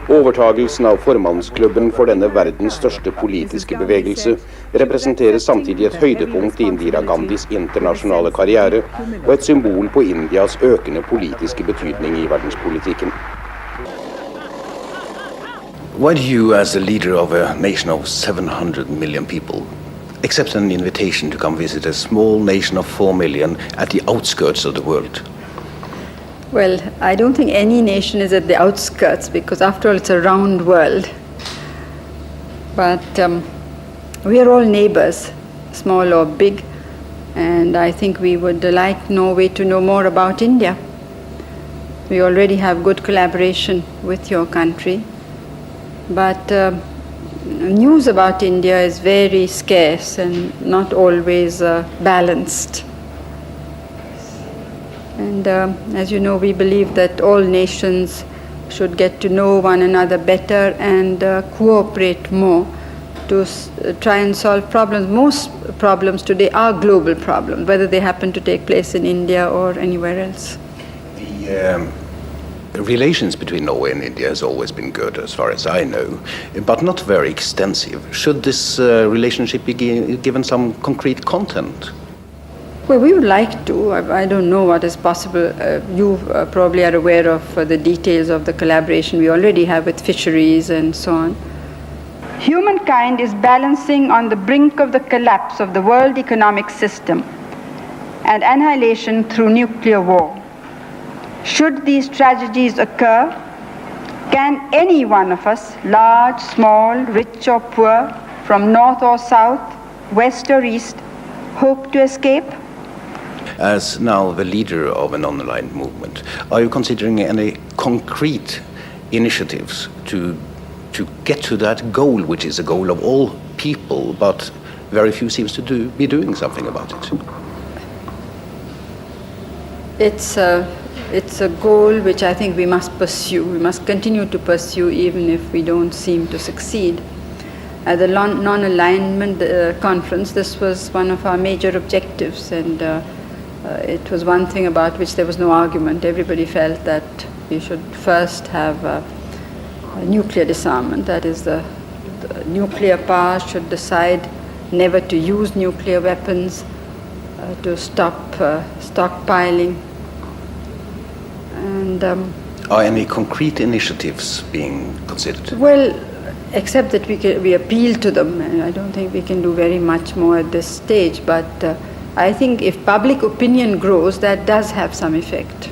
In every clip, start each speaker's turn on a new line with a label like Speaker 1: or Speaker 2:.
Speaker 1: Overtagelsen av formannsklubben for denne verdens største politiske bevegelse representerer samtidig et høydepunkt i Indira Gandhis internasjonale karriere og et symbol på Indias økende politiske betydning i verdenspolitikken.
Speaker 2: Why do you, as the leader of a nation of 700 million people, accept an invitation to come visit a small nation of 4 million at the outskirts of the world?
Speaker 3: Well, I don't think any nation is at the outskirts because after all it's a round world. But we are all neighbors, small or big, and I think we would like Norway to know more about India. We already have good collaboration with your country, but news about India is very scarce and not always balanced. And as you know, we believe that all nations should get to know one another better and cooperate more to try and solve problems. Most problems today are global problems, whether they happen to take place in India or anywhere else.
Speaker 2: The relations between Norway and India has always been good, as far as I know, but not very extensive. Should this relationship be given some concrete content?
Speaker 3: Well, we would like to. I don't know what is possible. You probably are aware of the details of the collaboration we already have with fisheries and so on. Humankind is balancing on the brink of the collapse of the world economic system and annihilation through nuclear war. Should these tragedies occur, can any one of us, large, small, rich or poor, from north or south, west or east, hope to escape?
Speaker 2: As now the leader of a non-aligned movement, are you considering any concrete initiatives to get to that goal, which is a goal of all people, but very few seems to be doing something about it?
Speaker 3: It's a goal which I think we must pursue. We must continue to pursue even if we don't seem to succeed. At the non-alignment conference, this was one of our major objectives, and it was one thing about which there was no argument. Everybody felt that we should first have a nuclear disarmament. That is, the nuclear power should decide never to use nuclear weapons, to stop stockpiling. And
Speaker 2: are any concrete initiatives being considered?
Speaker 3: Well, except that we appeal to them, and I don't think we can do very much more at this stage, but I think if public opinion grows, that does have some effect.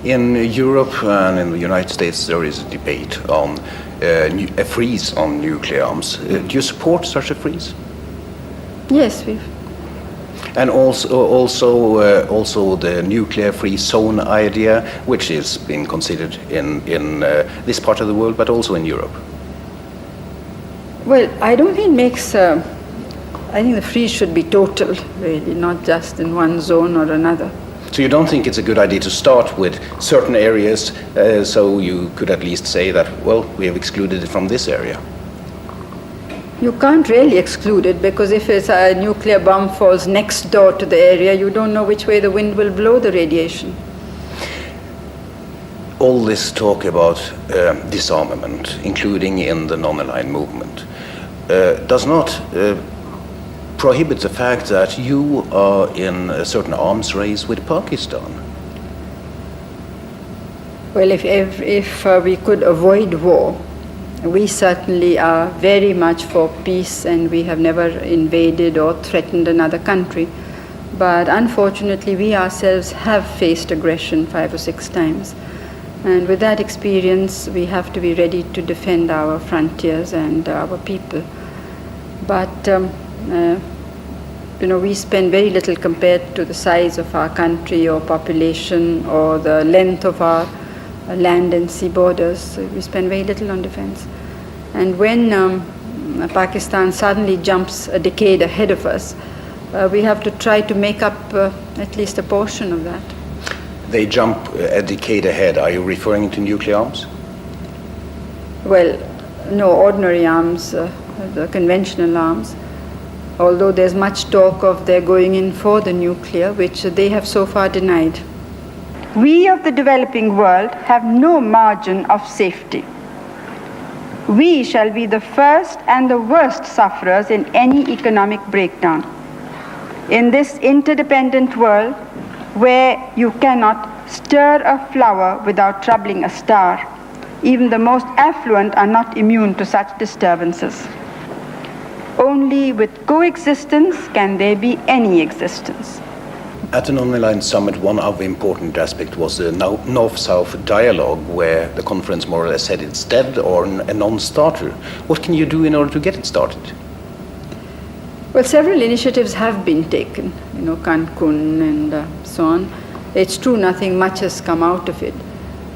Speaker 2: In Europe and in the United States, there is a debate on a freeze on nuclear arms. Do you support such a freeze?
Speaker 3: Yes,
Speaker 2: and also the nuclear-free zone idea, which is being considered in this part of the world, but also in Europe.
Speaker 3: Well, I don't think it makes. I think the freeze should be total, really, not just in one zone or another.
Speaker 2: So you don't think it's a good idea to start with certain areas, so you could at least say that, well, we have excluded it from this area?
Speaker 3: You can't really exclude it, because if it's a nuclear bomb falls next door to the area, you don't know which way the wind will blow the radiation.
Speaker 2: All this talk about disarmament, including in the non-aligned movement, does not prohibit the fact that you are in a certain arms race with Pakistan.
Speaker 3: Well, if we could avoid war, we certainly are very much for peace, and we have never invaded or threatened another country. But unfortunately, we ourselves have faced aggression 5 or 6 times. And with that experience, we have to be ready to defend our frontiers and our people. But we spend very little compared to the size of our country or population or the length of our land and sea borders. We spend very little on defense. And when Pakistan suddenly jumps a decade ahead of us, we have to try to make up at least a portion of that.
Speaker 2: They jump a decade ahead. Are you referring to nuclear arms?
Speaker 3: Well, no, ordinary arms, the conventional arms. Although there's much talk of their going in for the nuclear, which they have so far denied. We of the developing world have no margin of safety. We shall be the first and the worst sufferers in any economic breakdown. In this interdependent world, where you cannot stir a flower without troubling a star, even the most affluent are not immune to such disturbances. Only with coexistence can there be any existence.
Speaker 2: At the non-aligned summit, one of the important aspects was the North-South dialogue, where the conference more or less said it's dead or a non-starter. What can you do in order to get it started?
Speaker 3: Well, several initiatives have been taken, Cancun and so on. It's true, nothing much has come out of it.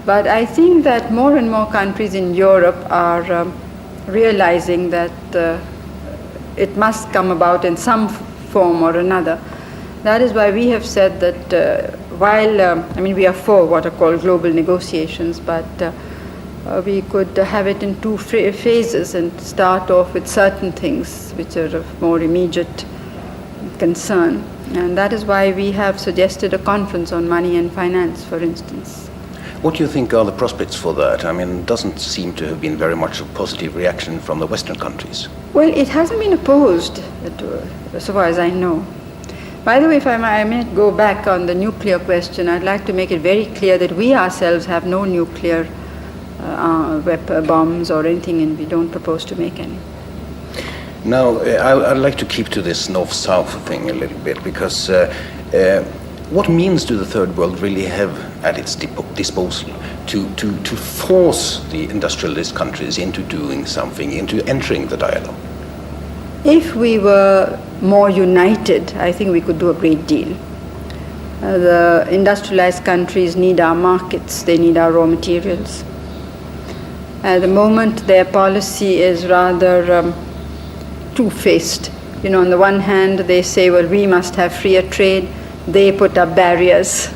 Speaker 3: But I think that more and more countries in Europe are realizing that it must come about in some form or another. That is why we have said that while, we are for what are called global negotiations, but we could have it in two phases and start off with certain things which are of more immediate concern. And that is why we have suggested a conference on money and finance, for instance.
Speaker 2: What do you think are the prospects for that? It doesn't seem to have been very much a positive reaction from the Western countries.
Speaker 3: Well, it hasn't been opposed, so far as I know. By the way, if I may go back on the nuclear question, I'd like to make it very clear that we ourselves have no nuclear bombs or anything, and we don't propose to make any.
Speaker 2: Now, I'd like to keep to this North-South thing a little bit, because what means do the Third World really have at its disposal to force the industrialist countries into doing something, into entering the dialogue?
Speaker 3: If we were more united, I think we could do a great deal. The industrialized countries need our markets, they need our raw materials. At the moment, their policy is rather two-faced. On the one hand, they say, well, we must have freer trade. They put up barriers.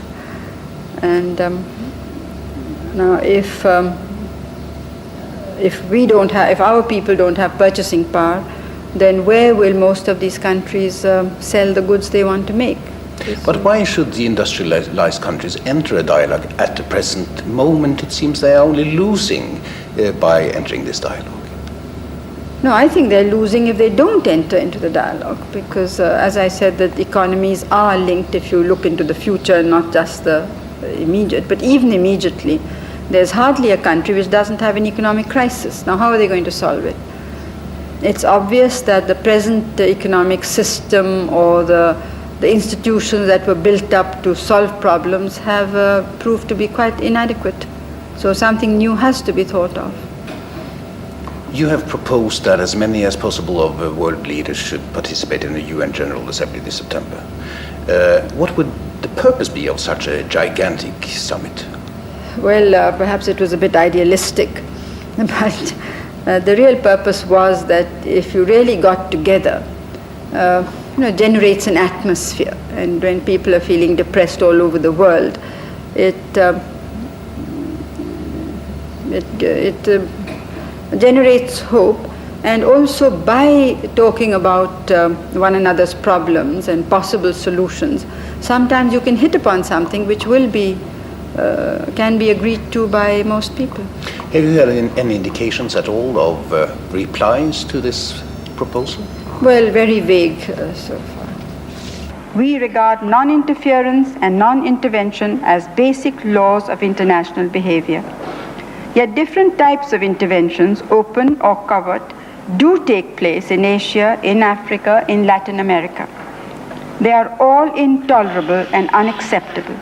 Speaker 3: And now, if our people don't have purchasing power, then where will most of these countries sell the goods they want to make?
Speaker 2: But why should the industrialized countries enter a dialogue at the present moment? It seems they are only losing by entering this dialogue.
Speaker 3: No, I think they're losing if they don't enter into the dialogue, because as I said, that economies are linked if you look into the future, not just the immediate. But even immediately, there's hardly a country which doesn't have an economic crisis. Now, how are they going to solve it? It's obvious that the present economic system or the institutions that were built up to solve problems have proved to be quite inadequate. So something new has to be thought of.
Speaker 2: You have proposed that as many as possible of the world leaders should participate in the UN General Assembly this September. What would the purpose be of such a gigantic summit?
Speaker 3: Well, perhaps it was a bit idealistic, but the real purpose was that if you really got together, generates an atmosphere, and when people are feeling depressed all over the world, it generates hope. And also by talking about one another's problems and possible solutions, sometimes you can hit upon something which will be can be agreed to by most people.
Speaker 2: Have you had any indications at all of replies to this proposal?
Speaker 3: Well, very vague so far. We regard non-interference and non-intervention as basic laws of international behavior. Yet different types of interventions, open or covert, do take place in Asia, in Africa, in Latin America. They are all intolerable and unacceptable.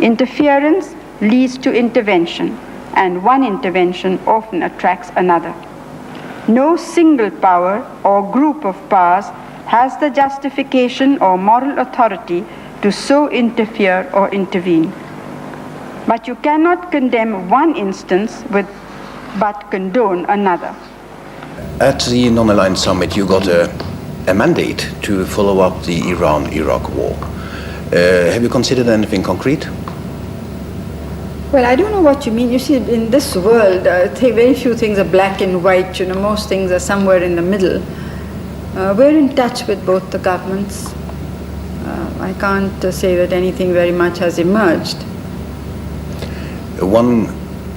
Speaker 3: Interference leads to intervention, and one intervention often attracts another. No single power or group of powers has the justification or moral authority to so interfere or intervene. But you cannot condemn one instance but condone another.
Speaker 2: At the non-aligned summit, you got a mandate to follow up the Iran-Iraq war. Have you considered anything concrete?
Speaker 3: Well, I don't know what you mean. You see, in this world, very few things are black and white. Most things are somewhere in the middle. We're in touch with both the governments. I can't say that anything very much has emerged.
Speaker 2: One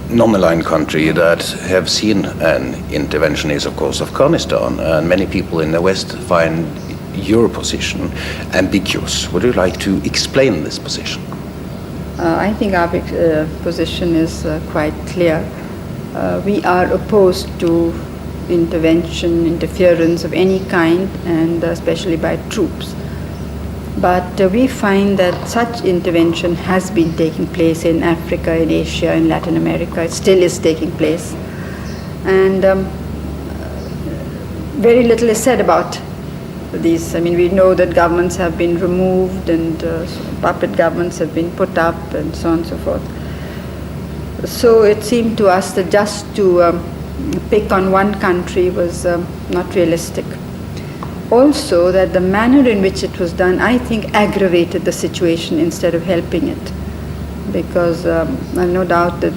Speaker 2: non-aligned country that have seen an intervention is, of course, Afghanistan, and many people in the West find your position ambiguous. Would you like to explain this position?
Speaker 3: I think our position is quite clear. We are opposed to interference of any kind, and especially by troops. But we find that such intervention has been taking place in Africa, in Asia, in Latin America. It still is taking place. And very little is said about these. I mean, we know that governments have been removed and puppet governments have been put up and so on and so forth. So it seemed to us that just to pick on one country was not realistic. Also, that the manner in which it was done, I think, aggravated the situation instead of helping it. Because I have no doubt that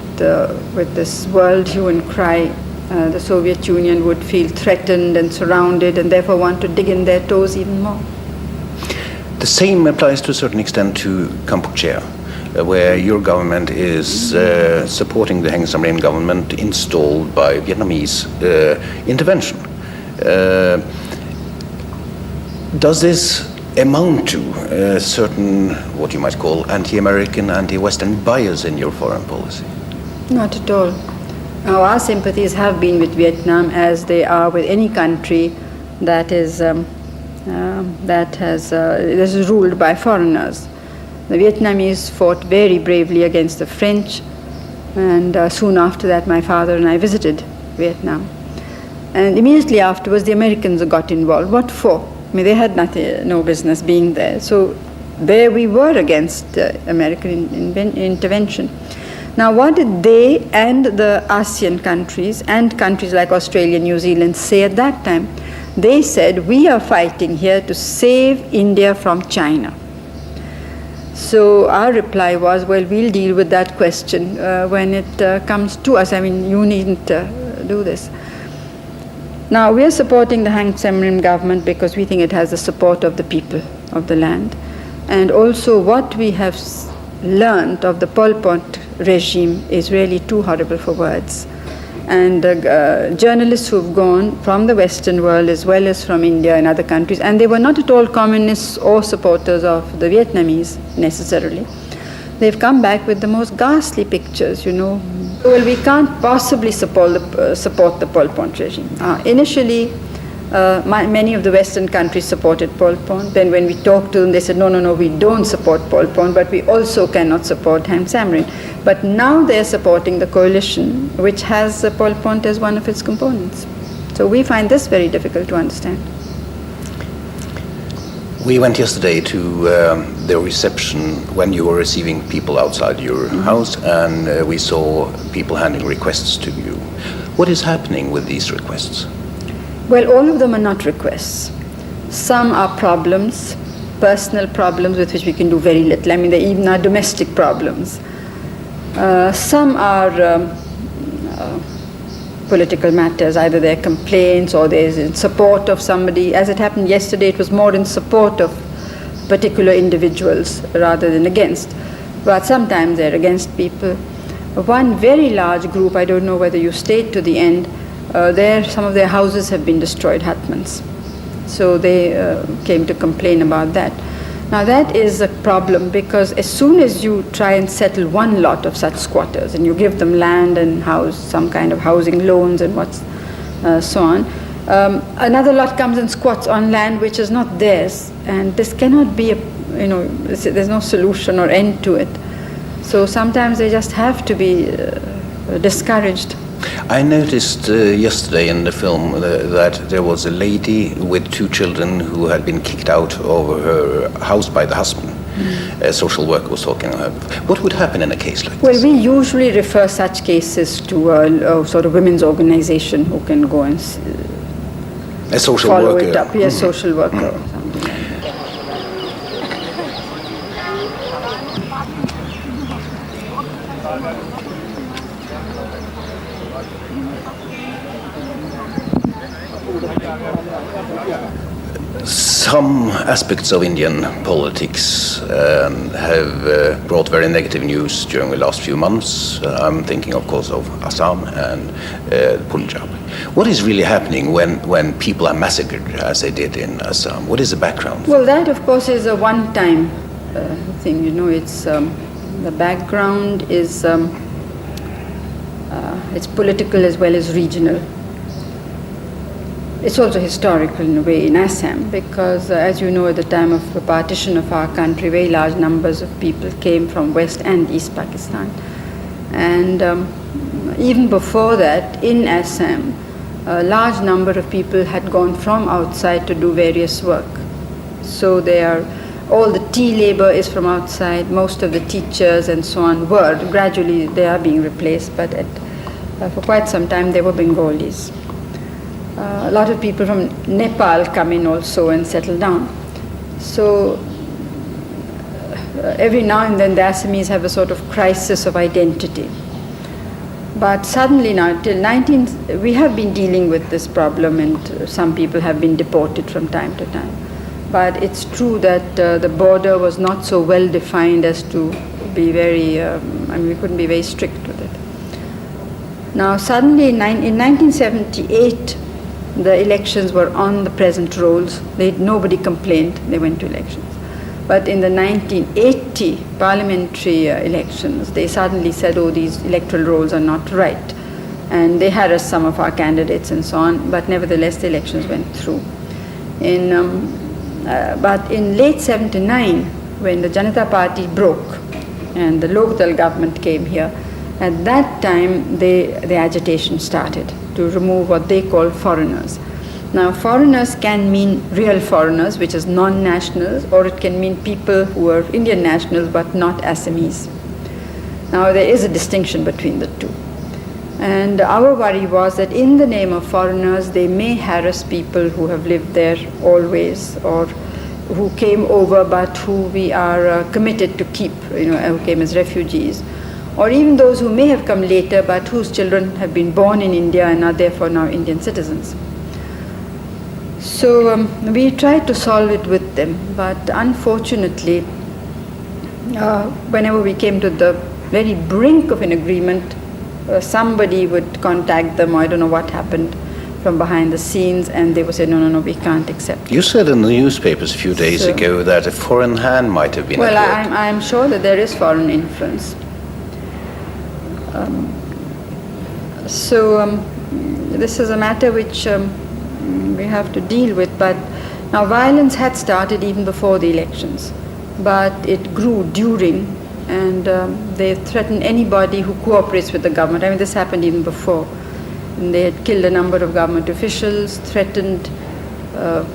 Speaker 3: with this world hue and cry, the Soviet Union would feel threatened and surrounded and therefore want to dig in their toes even more.
Speaker 2: The same applies to a certain extent to Cambodia, where your government is supporting the Heng Samrin government installed by Vietnamese intervention. Does this amount to a certain, what you might call, anti-American, anti-Western bias in your foreign policy?
Speaker 3: Not at all. Now, our sympathies have been with Vietnam, as they are with any country that is ruled by foreigners. The Vietnamese fought very bravely against the French, and soon after that my father and I visited Vietnam. And immediately afterwards the Americans got involved. What for? I mean, they had no business being there. So there we were against American intervention. Now, what did they and the ASEAN countries and countries like Australia, New Zealand say at that time? They said, we are fighting here to save India from China. So our reply was, well, we'll deal with that question when it comes to us. I mean, you needn't do this. Now, we are supporting the Heng Samrin government because we think it has the support of the people of the land. And also what we have learned of the Pol Pot regime is really too horrible for words. And journalists who've gone from the Western world as well as from India and other countries, and they were not at all communists or supporters of the Vietnamese necessarily. They've come back with the most ghastly pictures, you know. Well, we can't possibly support the Pol Pot regime. Initially, many of the Western countries supported Pol Pot. Then when we talked to them, they said, no, we don't support Pol Pot, but we also cannot support Heng Samrin. But now they're supporting the coalition, which has Pol Pot as one of its components. So we find this very difficult to understand.
Speaker 2: We went yesterday to the reception when you were receiving people outside your house, and we saw people handing requests to you. What is happening with these requests?
Speaker 3: Well, all of them are not requests. Some are problems, personal problems with which we can do very little. I mean, they even are domestic problems. Some are political matters, either they're complaints or there's in support of somebody. As it happened yesterday, it was more in support of particular individuals rather than against. But sometimes they're against people. One very large group, I don't know whether you stayed to the end, some of their houses have been destroyed, hutments. So they came to complain about that. Now that is a problem, because as soon as you try and settle one lot of such squatters and you give them land and house, some kind of housing loans and so on, another lot comes and squats on land which is not theirs, and this cannot be there's no solution or end to it. So sometimes they just have to be discouraged.
Speaker 2: I noticed yesterday in the film that there was a lady with 2 children who had been kicked out of her house by the husband. A social worker was talking about. What would happen in a case like this?
Speaker 3: Well, we usually refer such cases to a sort of women's organization who can go and
Speaker 2: a social
Speaker 3: follow
Speaker 2: worker.
Speaker 3: it up. Yes, social worker or something like that.
Speaker 2: Some aspects of Indian politics have brought very negative news during the last few months. I'm thinking, of course, of Assam and Punjab. What is really happening when people are massacred, as they did in Assam? What is the background?
Speaker 3: Well, that, of course, is a one-time thing. You know, it's the background is it's political as well as regional. It's also historical in a way in Assam because, as you know, at the time of the partition of our country, very large numbers of people came from West and East Pakistan. And even before that, in Assam, a large number of people had gone from outside to do various work. So all the tea labor is from outside, most of the teachers and so on were. Gradually they are being replaced, but for quite some time they were Bengalis. A lot of people from Nepal come in also and settle down. So every now and then the Assamese have a sort of crisis of identity. But suddenly now, we have been dealing with this problem and some people have been deported from time to time. But it's true that the border was not so well defined as to be very, we couldn't be very strict with it. Now suddenly in 1978, the elections were on the present rolls. Nobody complained, they went to elections. But in the 1980 parliamentary elections, they suddenly said, oh, these electoral rolls are not right. And they harassed some of our candidates and so on, but nevertheless the elections went through. But in late 79, when the Janata Party broke and the Lokdal government came here, at that time the agitation started to remove what they call foreigners. Now foreigners can mean real foreigners, which is non-nationals, or it can mean people who are Indian nationals but not Assamese. Now there is a distinction between the two. And our worry was that in the name of foreigners, they may harass people who have lived there always or who came over but who we are committed to keep, who came as refugees. Or even those who may have come later but whose children have been born in India and are therefore now Indian citizens. So we tried to solve it with them, but unfortunately, whenever we came to the very brink of an agreement, somebody would contact them, or I don't know what happened, from behind the scenes, and they would say, no, we can't accept it.
Speaker 2: You said in the newspapers a few days ago that a foreign hand might have been
Speaker 3: at work.
Speaker 2: Well,
Speaker 3: I'm sure that there is foreign influence. This is a matter which we have to deal with, but now violence had started even before the elections, but it grew during, and they threaten anybody who cooperates with the government. This happened even before. And they had killed a number of government officials, threatened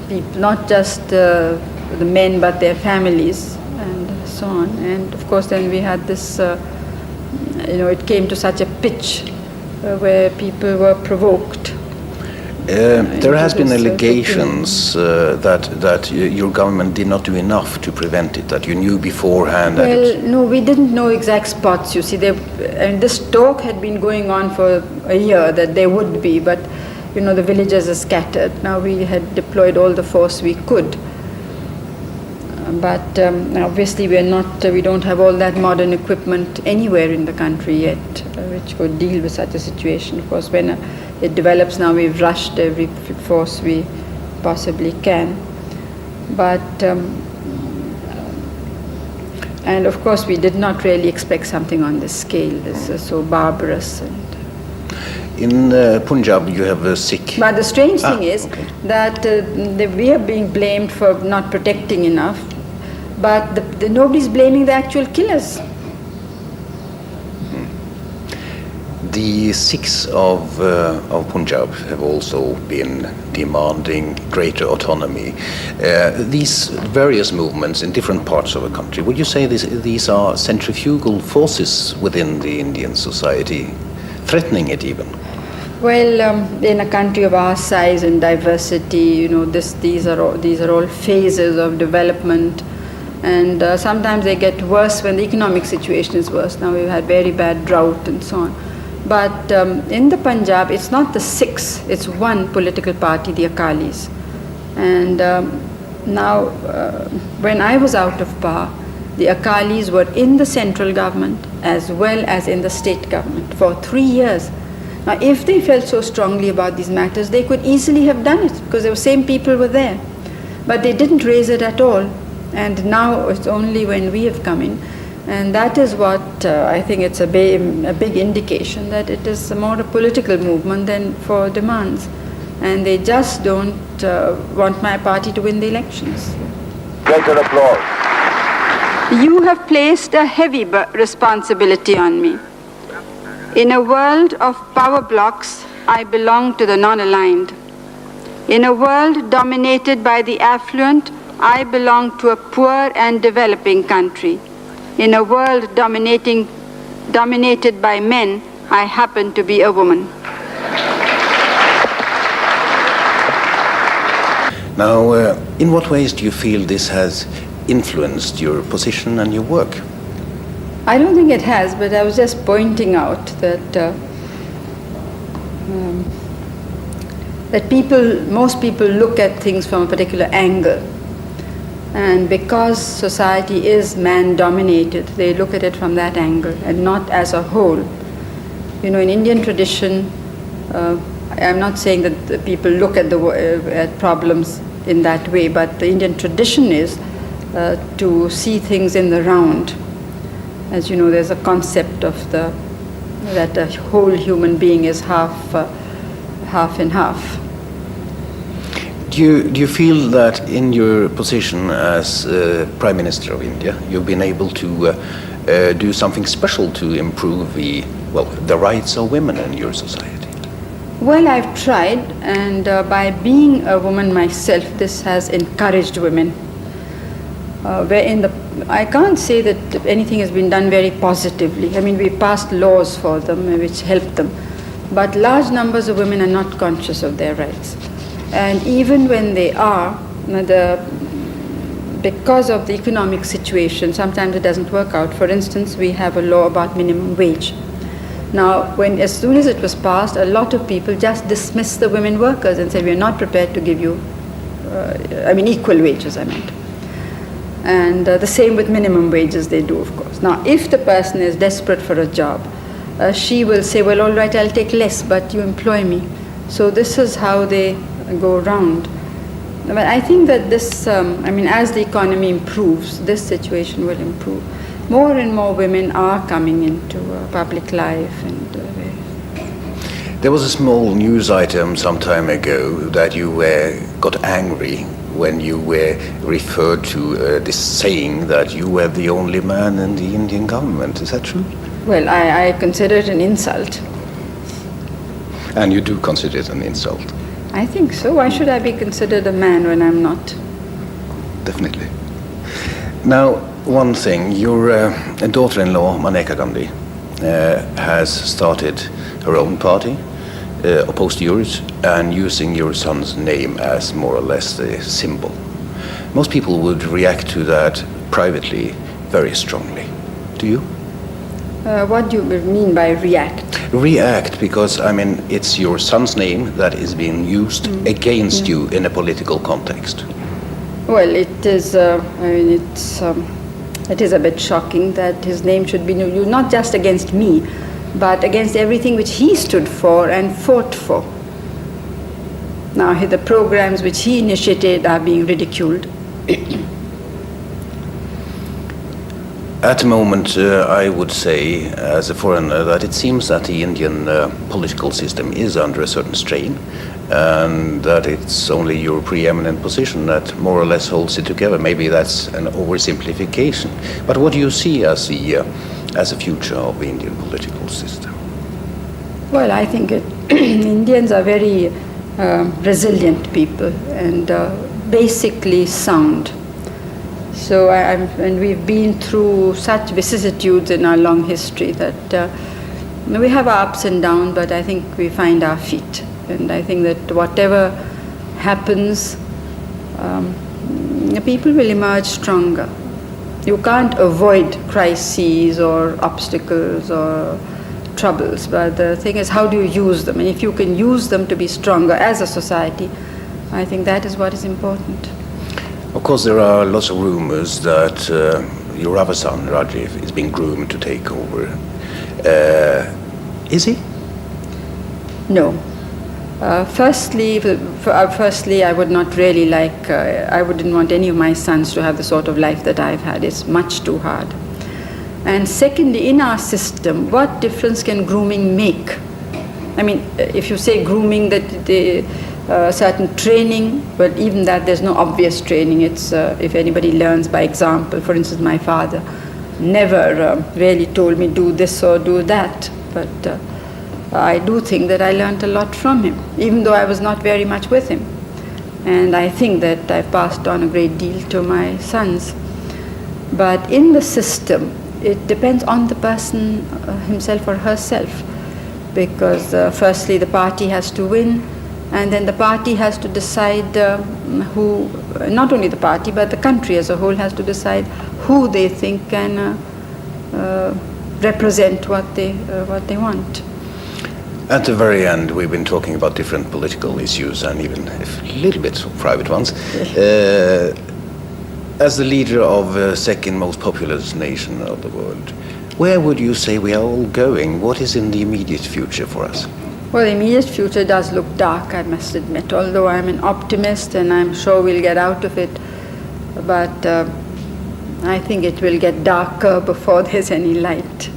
Speaker 3: people, not just the men but their families and so on. And of course then we had this, it came to such a pitch where people were provoked.
Speaker 2: There has been allegations that your government did not do enough to prevent it, that you knew beforehand.
Speaker 3: Well, no, we didn't know exact spots, you see. This talk had been going on for a year that there would be, but the villages are scattered. Now we had deployed all the force we could. But obviously we don't have all that modern equipment anywhere in the country yet, which could deal with such a situation. Of course, when it develops now, we've rushed every force we possibly can. But, and of course, we did not really expect something on this scale. This is so barbarous.
Speaker 2: In Punjab, you have a Sikh.
Speaker 3: But the strange thing is that we are being blamed for not protecting enough, but nobody's blaming the actual killers.
Speaker 2: The Sikhs of Punjab have also been demanding greater autonomy. These various movements in different parts of the country, would you say these are centrifugal forces within the Indian society, threatening it even?
Speaker 3: Well, in a country of our size and diversity, these are all phases of development, and sometimes they get worse when the economic situation is worse. Now we've had very bad drought and so on. But in the Punjab, it's not the Sikhs, it's one political party, the Akalis. And now, when I was out of power, the Akalis were in the central government as well as in the state government for 3 years. Now, if they felt so strongly about these matters, they could easily have done it because the same people were there. But they didn't raise it at all. And now it's only when we have come in. And that is what I think it's a big indication that it is more a political movement than for demands. And they just don't want my party to win the elections.
Speaker 4: Great applause.
Speaker 3: You have placed a heavy responsibility on me. In a world of power blocks, I belong to the non-aligned. In a world dominated by the affluent, I belong to a poor and developing country. In a world dominated by men, I happen to be a woman.
Speaker 2: Now, in what ways do you feel this has influenced your position and your work?
Speaker 3: I don't think it has, but I was just pointing out that most people look at things from a particular angle. And because society is man-dominated, they look at it from that angle and not as a whole. You know, in Indian tradition, I'm not saying that the people look at at problems in that way, but the Indian tradition is to see things in the round. As you know, there's a concept of that a whole human being is half and half.
Speaker 2: Do you feel that in your position as Prime Minister of India, you've been able to do something special to improve the rights of women in your society?
Speaker 3: Well, I've tried, and by being a woman myself, this has encouraged women. I can't say that anything has been done very positively. I mean, we passed laws for them which helped them, but large numbers of women are not conscious of their rights. And even when they are, because of the economic situation, sometimes it doesn't work out. For instance, we have a law about minimum wage. Now, as soon as it was passed, a lot of people just dismissed the women workers and said, we're not prepared to give you, equal wages, I meant. And the same with minimum wages they do, of course. Now, if the person is desperate for a job, she will say, well, all right, I'll take less, but you employ me. So this is how they go around. But I think that this, as the economy improves, this situation will improve. More and more women are coming into public life.
Speaker 2: There was a small news item some time ago that you got angry when you were referred to this saying that you were the only man in the Indian government. Is that true?
Speaker 3: Well, I consider it an insult.
Speaker 2: And you do consider it an insult?
Speaker 3: I think so. Why should I be considered a man when I'm not?
Speaker 2: Definitely. Now, one thing, your daughter-in-law, Indira Gandhi, has started her own party, opposed to yours, and using your son's name as more or less the symbol. Most people would react to that privately very strongly. Do you?
Speaker 3: What do you mean by react?
Speaker 2: React because, it's your son's name that is being used against you in a political context.
Speaker 3: Well, it is, it is a bit shocking that his name should be used not just against me, but against everything which he stood for and fought for. Now, the programs which he initiated are being ridiculed.
Speaker 2: At the moment, I would say, as a foreigner, that it seems that the Indian political system is under a certain strain, and that it's only your preeminent position that more or less holds it together. Maybe that's an oversimplification. But what do you see as a future of the Indian political system?
Speaker 3: Well, I think Indians are very resilient people and basically sound. So and we've been through such vicissitudes in our long history that we have our ups and downs, but I think we find our feet. And I think that whatever happens, people will emerge stronger. You can't avoid crises or obstacles or troubles, but the thing is, how do you use them? And if you can use them to be stronger as a society, I think that is what is important.
Speaker 2: Of course, there are lots of rumors that your other son, Rajiv, is being groomed to take over. Is he?
Speaker 3: No. Firstly, I would not really like, I wouldn't want any of my sons to have the sort of life that I've had. It's much too hard. And secondly, in our system, what difference can grooming make? I mean, if you say grooming, that certain training, but even that there's no obvious training. It's if anybody learns by example. For instance, my father never really told me do this or do that, but I do think that I learned a lot from him, even though I was not very much with him. And I think that I've passed on a great deal to my sons. But in the system, it depends on the person himself or herself, because firstly the party has to win, and then the party has to decide who, not only the party, but the country as a whole has to decide who they think can represent what they want.
Speaker 2: At the very end, we've been talking about different political issues and even a little bit private ones. As the leader of the second most populous nation of the world, where would you say we are all going? What is in the immediate future for us?
Speaker 3: Well, the immediate future does look dark, I must admit, although I'm an optimist and I'm sure we'll get out of it. But I think it will get darker before there's any light.